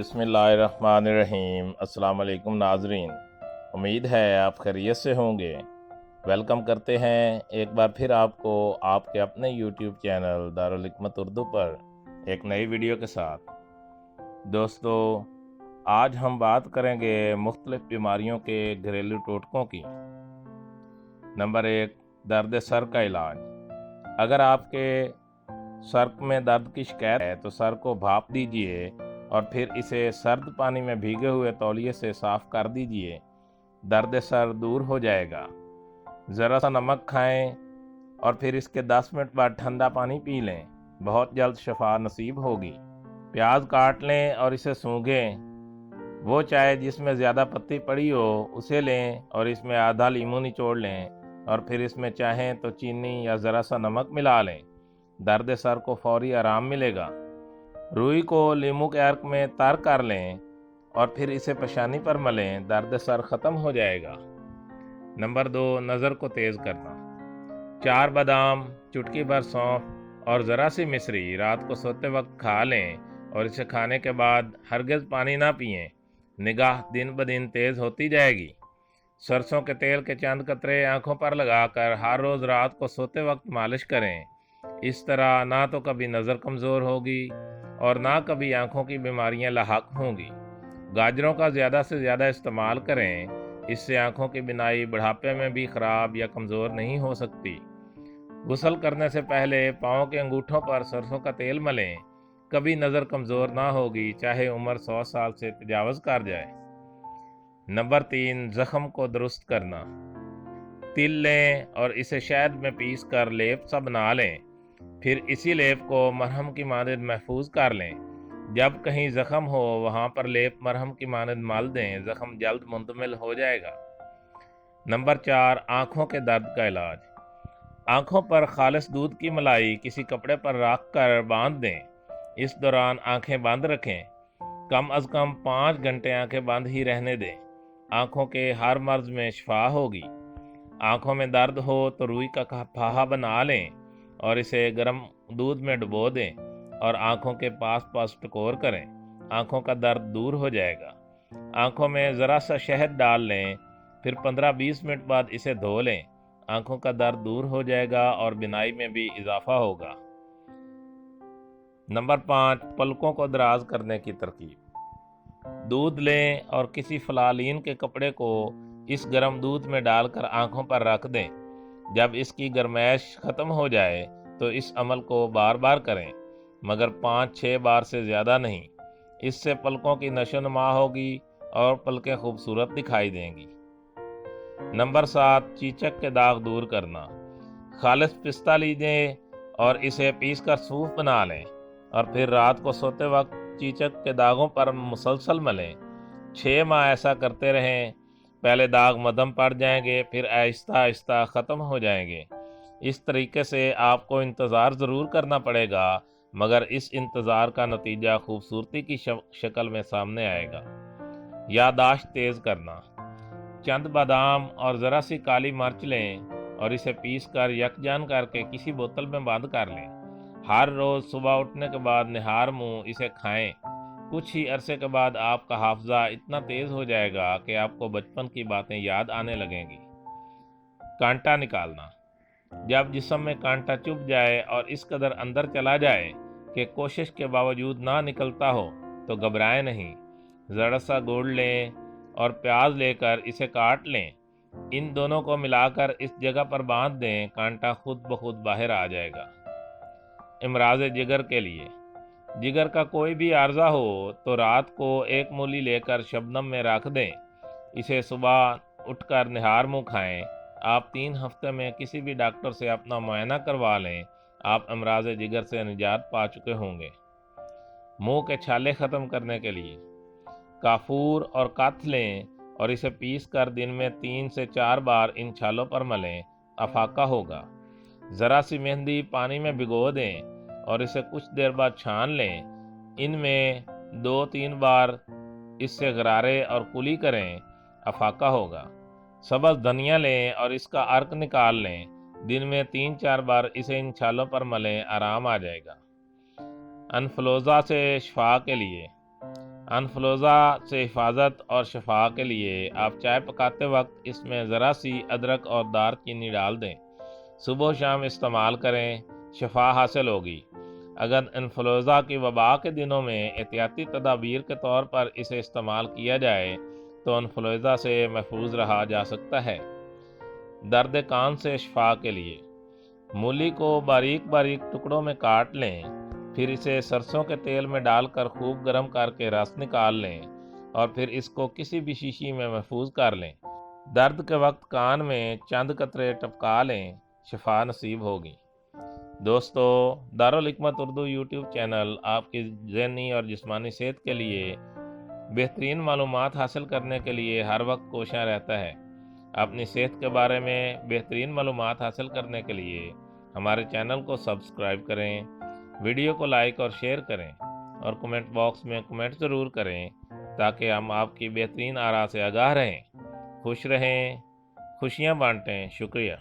बिस्मिल्लाहिर्रहमानिर्रहीम। अस्सलाम वालेकुम नाजरीन, उम्मीद है आप खैरियत से होंगे। वेलकम करते हैं एक बार फिर आपको आपके अपने यूट्यूब चैनल दारुल हिकमत उर्दू पर एक नई वीडियो के साथ। दोस्तों, आज हम बात करेंगे मुख्तलिफ बीमारियों के घरेलू टोटकों की। नंबर 1, दर्द सर का इलाज। अगर आपके सर में दर्द की शिकायत है तो सर को भाप दीजिए और फिर इसे सर्द पानी में भीगे हुए तौलिए से साफ कर दीजिए। दर्द सर दूर हो जाएगा। ज़रा सा नमक खाएं और फिर इसके 10 मिनट बाद ठंडा पानी पी लें। बहुत जल्द शफा नसीब होगी। प्याज काट लें और इसे सूंघें। वो चाय जिसमें ज़्यादा पत्ती पड़ी हो उसे लें और इसमें आधा लीमू निचोड़ लें और फिर इसमें चाहें तो चीनी या ज़रा सा नमक मिला लें। दर्द सर को फौरी आराम मिलेगा। रुई को लीमू के अर्क में तर कर लें और फिर इसे पेशानी पर मलें। दर्द सर ख़त्म हो जाएगा। नंबर 2, नज़र को तेज़ करना। 4 बादाम, चुटकी भर सौंफ और ज़रा सी मिश्री रात को सोते वक्त खा लें और इसे खाने के बाद हरगिज़ पानी ना पिएं। निगाह दिन ब दिन तेज़ होती जाएगी। सरसों के तेल के चंद कतरे आँखों पर लगाकर हर रोज़ रात को सोते वक्त मालिश करें। इस तरह ना तो कभी नज़र कमज़ोर होगी और ना कभी आँखों की बीमारियां लाहक होंगी। गाजरों का ज़्यादा से ज़्यादा इस्तेमाल करें। इससे आँखों की बिनाई बुढ़ापे में भी ख़राब या कमज़ोर नहीं हो सकती। गुस्ल करने से पहले पाँव के अंगूठों पर सरसों का तेल मलें। कभी नज़र कमज़ोर ना होगी, चाहे उम्र 100 साल से तजावज़ कर जाए। नंबर 3, ज़ख़म को दुरुस्त करना। तिल लें और इसे शहद में पीस कर लेप सा बना लें। फिर इसी लेप को मरहम की मानद महफूज कर लें। जब कहीं ज़ख़म हो वहाँ पर लेप मरहम की मानद मल दें। ज़ख़म जल्द मुंतमिल हो जाएगा। नंबर 4, आँखों के दर्द का इलाज। आँखों पर खालिस दूध की मलाई किसी कपड़े पर रख कर बांध दें। इस दौरान आँखें बंद रखें। कम अज़ कम 5 घंटे आँखें बंद ही रहने दें। आँखों के हर मर्ज़ में शिफा होगी। आँखों में दर्द हो तो रुई का फाहा बना लें और इसे गर्म दूध में डुबो दें और आँखों के पास पास टकोर करें। आँखों का दर्द दूर हो जाएगा। आँखों में ज़रा सा शहद डाल लें, फिर 15-20 मिनट बाद इसे धो लें। आँखों का दर्द दूर हो जाएगा और बिनाई में भी इजाफा होगा। नंबर 5, पलकों को दराज करने की तरकीब। दूध लें और किसी फलालीन के कपड़े को इस गर्म दूध में डालकर आँखों पर रख दें। जब इसकी गर्मैश ख़त्म हो जाए तो इस अमल को बार बार करें, मगर 5-6 बार से ज़्यादा नहीं। इससे पलकों की नशोनुमा होगी और पलकें खूबसूरत दिखाई देंगी। नंबर 7, चीचक के दाग दूर करना। खालिस पिस्ता लीजिए और इसे पीसकर सूफ बना लें और फिर रात को सोते वक्त चीचक के दागों पर मुसलसल मलें। 6 माह ऐसा करते रहें। पहले दाग मध्यम पड़ जाएंगे, फिर आहिस्ता आहिस्ता ख़त्म हो जाएंगे। इस तरीके से आपको इंतज़ार ज़रूर करना पड़ेगा, मगर इस इंतज़ार का नतीजा खूबसूरती की शक्ल में सामने आएगा। यादाश्त तेज़ करना। चंद बादाम और ज़रा सी काली मिर्च लें और इसे पीस कर यकजान करके किसी बोतल में बंद कर लें। हर रोज़ सुबह उठने के बाद निहार मुँह इसे खाएं। कुछ ही अरसे के बाद आपका हाफजा इतना तेज़ हो जाएगा कि आपको बचपन की बातें याद आने लगेंगी। कांटा निकालना। जब जिस्म में कांटा चुभ जाए और इस कदर अंदर चला जाए कि कोशिश के बावजूद ना निकलता हो तो घबराएं नहीं। ज़रा सा गुड़ लें और प्याज लेकर इसे काट लें। इन दोनों को मिलाकर इस जगह पर बांध दें। कांटा खुद ब खुद बाहर आ जाएगा। इमराज़ जिगर के लिए। जिगर का कोई भी आर्जा हो तो रात को 1 मूली लेकर शबनम में रख दें। इसे सुबह उठकर निहार मुँह खाएं। आप 3 हफ्ते में किसी भी डॉक्टर से अपना मुआयना करवा लें। आप अमराज जिगर से निजात पा चुके होंगे। मुंह के छाले ख़त्म करने के लिए काफूर और काथ लें और इसे पीस कर दिन में 3 से 4 बार इन छालों पर मलें। अफाका होगा। ज़रा सी मेहंदी पानी में भिगो दें और इसे कुछ देर बाद छान लें। इनमें 2-3 बार इससे गरारे और कुली करें। अफाका होगा। सब्ज़ धनिया लें और इसका अर्क निकाल लें। दिन में 3-4 बार इसे इन छालों पर मलें। आराम आ जाएगा। अनफ्लोज़ा से शिफा के लिए انفلوزا سے حفاظت اور شفا کے لیے آپ چائے پکاتے وقت اس میں ذرا سی ادرک اور دار چینی ڈال دیں۔ صبح و شام استعمال کریں، شفا حاصل ہوگی۔ اگر انفلوزا کی وبا کے دنوں میں احتیاطی تدابیر کے طور پر اسے استعمال کیا جائے تو انفلوزا سے محفوظ رہا جا سکتا ہے۔ درد کان سے شفا کے لیے مولی کو باریک باریک ٹکڑوں میں کاٹ لیں، پھر اسے سرسوں کے تیل میں ڈال کر خوب گرم کر کے رس نکال لیں اور پھر اس کو کسی بھی شیشی میں محفوظ کر لیں۔ درد کے وقت کان میں چند قطرے ٹپکا لیں، شفا نصیب ہوگی۔ دوستو، دارالحکمت اردو یوٹیوب چینل آپ کی ذہنی اور جسمانی صحت کے لیے بہترین معلومات حاصل کرنے کے لیے ہر وقت کوشاں رہتا ہے۔ اپنی صحت کے بارے میں بہترین معلومات حاصل کرنے کے لیے ہمارے چینل کو سبسکرائب کریں، ویڈیو کو لائک اور شیئر کریں اور کمنٹ باکس میں کمنٹ ضرور کریں تاکہ ہم آپ کی بہترین آراء سے آگاہ رہیں۔ خوش رہیں، خوشیاں بانٹیں۔ شکریہ۔